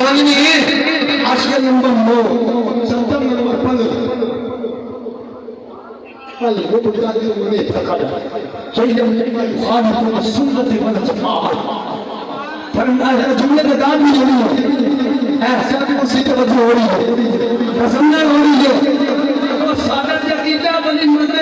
Ini Asia number 9 September number 15 Kali ini berkali ini terkadang saya menjadi khalifah sunnah wal jamaah karena jumlah dalam ini saat masjid terjadi rasanya hari ini kalau sadat kita paling mesti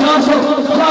411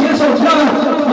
611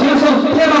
613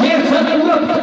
611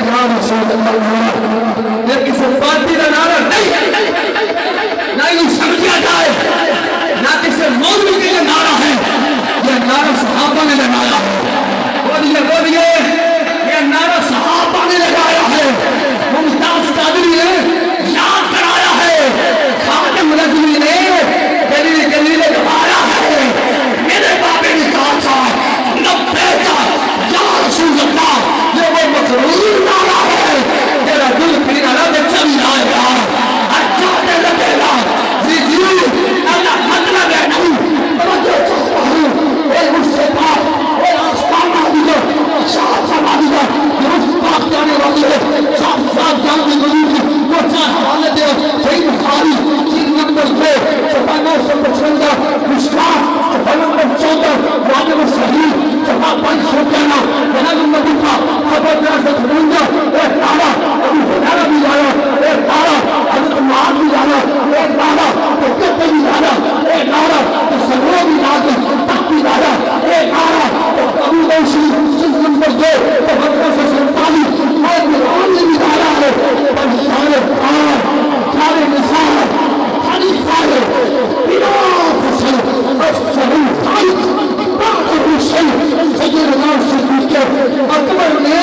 یا رسول اللہ یہ کسی party کا نعرہ نہیں، نہ یہ سمجھا جائے، نہ کسی مولوی کے لیے نعرہ ہے، یہ نعرہ صحابہ نے لگایا ہے۔ بولیے یہ نعرہ صحابہ نے لگایا ہے، ممتاز قادری نے یاد کرایا ہے، خاتم رضوی نے گلیل گلیل گوایا ہے۔ میرے بابے نے کہا تھا لبیک یا رسول اللہ، یہ وہ مقرور نعرہ ہے تیرا دل پھر رب چل جائے گا، اچھاتے لگے گا۔ جی اللہ مطلب ہے نہیں، توجہ چاہتا ہوں، اے مجھ سے بات، اے آسمان آدھی ہے، شاہ سمادی ہے، یہ اس بات جانے والی ہے، شاہ ساتھ جانے والی ہے، وہ چاہ حوالے دے، صحیح بخاری، چیز نمبر 2، صفحہ 955، مشکات، صفحہ نمبر 14، واجب صحیح، صفحہ 511، جناب مدفع، صفحہ 352، ایک تارہ، ابھی ہدارہ بھی جانا، ایک تارہ، حضرت معاذ بھی جانا، ایک تارہ، تو بھی جانا، ایک تارہ، تو سنو بھی جانا، تک بھی جانا، ایک تارہ، تو ابو دوشی، چیز نمبر 2، صفحہ 347، اور قرآن نے بھی جانا ہے، پر سارے قرآن، سارے نثار، خلیفہ ہے، بلا فصل، افصل خالق، باقر رسل، سیدنا صدیق اکبر نے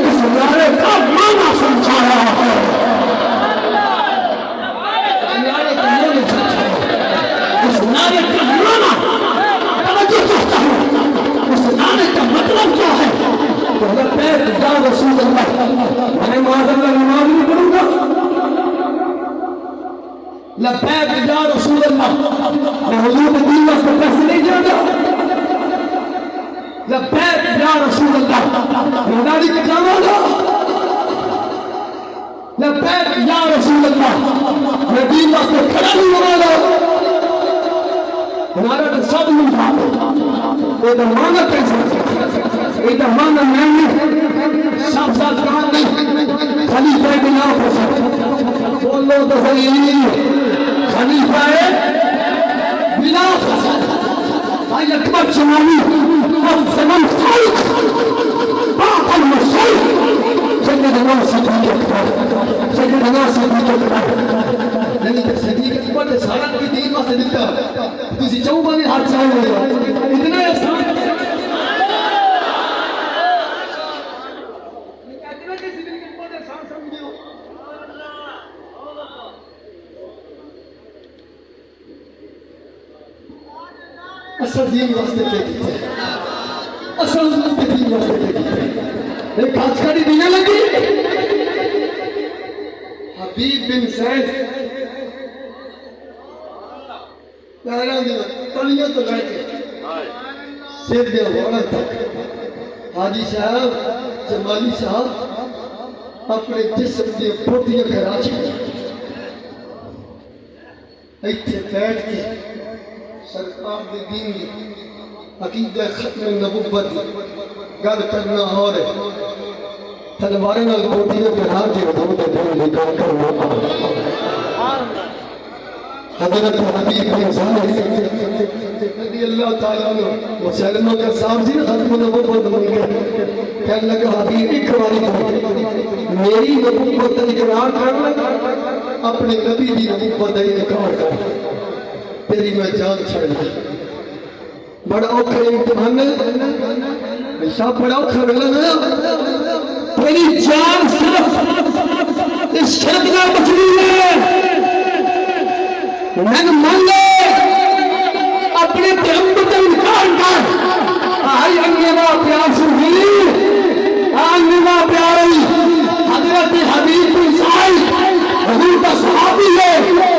اس نعرے کا معنی سمجھایا ہے۔ نعرے کا معنی سمجھایا، اس نعرے کا معنی توجہ چاہتا ہوں، اس نعرے کا مطلب کیا ہے؟ لبیک یا رسول اللہ، میں معاذ اللہ نماز نہیں پڑھوں گا، لبیک یا رسول اللہ، میں حضور دین واسطے پیسے نہیں دوں گا، لبیک یا رسول اللہ، میں داڑھی کٹواؤں گا، لبیک یا رسول اللہ، میں دین واسطے کھڑا نہیں ہوں گا، ہمارا تو سب نہیں جاتے، یہ تو مانا کیسے، یہ تو مانا نہیں، سب ساتھ کہاں نہیں، خلیفہ بلا فصل، بولو تو صحیح، خلیفہ بلا فصل، بھائی اکبر شمالی، افضل خالق، باقر رسل، سیدنا صدیق اکبر، سیدنا صدیق اکبر، نہیں کہ صدیق اکبر نے سارا کوئی دین واسطے دیتا، تسی چاہو بانے ہاتھ چاہو گے، اتنا احسان اصل دین واسطے تے کیتے، اصل دین واسطے تے کیتے، ایک ہاتھ کھڑی دینے لگی، حبیب بن زید پہران دینا تلیوں تو گئے تھے، سید دیا وارا تک، حاجی صاحب، جمالی صاحب اپنے جسم دیا پھوٹیاں کراچی ایتھے بیٹھ کے سرکار دے دین دی عقیدہ ختم نبوت گل کرنا ہو رہے تلوارے نال پھوٹیاں کرا کے حضور دے دین دی گل کرنا، حضرت حبیب بن زید رضی اللہ تعالیٰ عنہ مسلموں کا صاحب جی ختم نبوت بن گئے، کہنے لگا حبیب ایک باری میری نبوت اقرار کرنا، اپنے نبی دی نبوت اقرار کرنا، تیری میں جان چھڑ دی، بڑا اوکھا امتحان ہے، شاہ بڑا اوکھا ملنا، تیری جان صرف اس شرط کا بچنی ہے، میں مانگے اپنے پیغمبر کا انکار کر، آئی انگیوا پیار سنگی، انگیوا پیاری، حضرت حبیب بن زید حضور کا صحابی ہے،